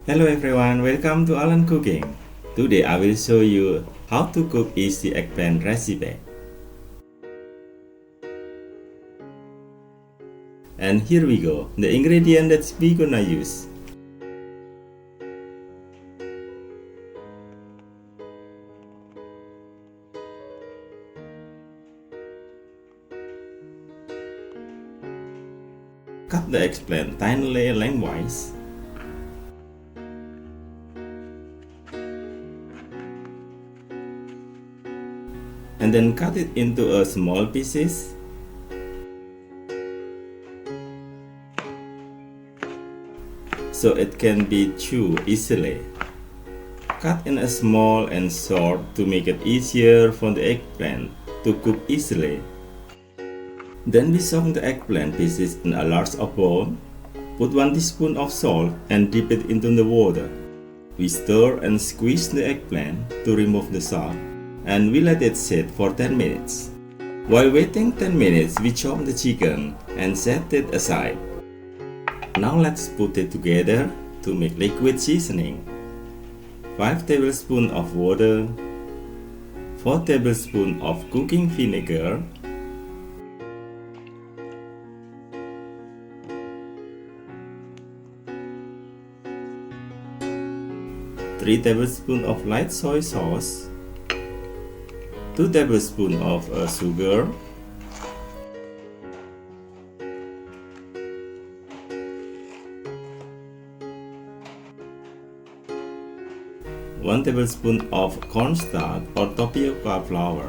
Hello everyone, welcome to Alan Cooking. Today I will show you how to cook easy eggplant recipe. And here we go, the ingredient that we gonna use. Cut the eggplant tinely lengthwise. And then cut it into a small pieces. So it can be chewed easily. Cut in a small and short to make it easier for the eggplant to cook easily. Then we soak the eggplant pieces in a large bowl. Put 1 teaspoon of salt and dip it into the water. We stir and squeeze the eggplant to remove the salt, and we let it sit for 10 minutes. While waiting 10 minutes, we chop the chicken and set it aside. Now let's put it together to make liquid seasoning. 5 tablespoons of water, 4 tablespoons of cooking vinegar, 3 tablespoons of light soy sauce, 2 tablespoons of sugar, 1 tablespoon of cornstarch or topioca flour.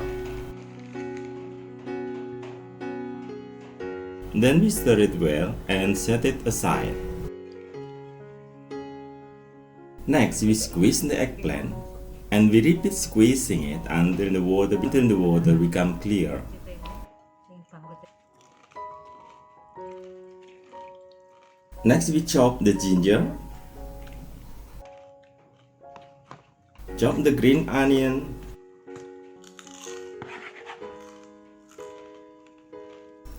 Then we stir it well and set it aside. Next, we squeeze the eggplant and we repeat squeezing it until the water becomes clear. Next, we chop the ginger, chop the green onion,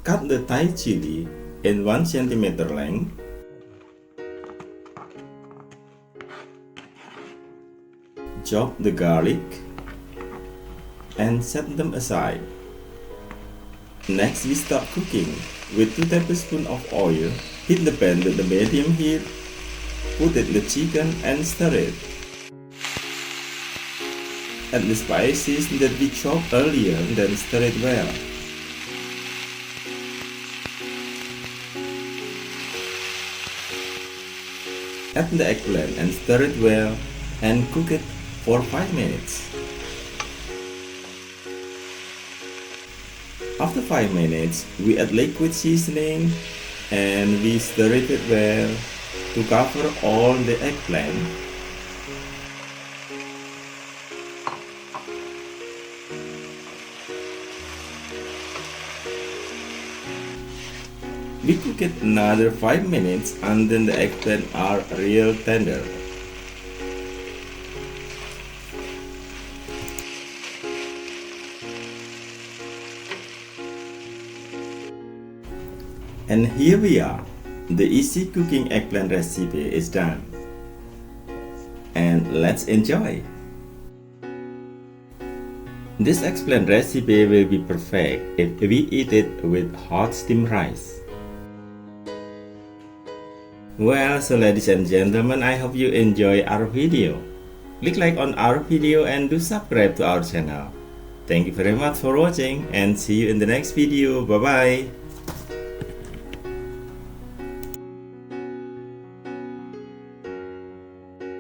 cut the Thai chili in 1 cm length, chop the garlic and set them aside. Next, we start cooking with 2 tablespoons of oil. Heat the pan to the medium heat, put in the chicken and stir it. Add the spices that we chopped earlier, then stir it well. Add the eggplant and stir it well and cook it for 5 minutes. After 5 minutes, we add liquid seasoning and we stir it well to cover all the eggplant. We cook it another 5 minutes until the eggplant are real tender. And here we are. The easy cooking eggplant recipe is done. And let's enjoy. This eggplant recipe will be perfect if we eat it with hot steamed rice. Well, so ladies and gentlemen, I hope you enjoy our video. Click like on our video and do subscribe to our channel. Thank you very much for watching and see you in the next video. Bye bye.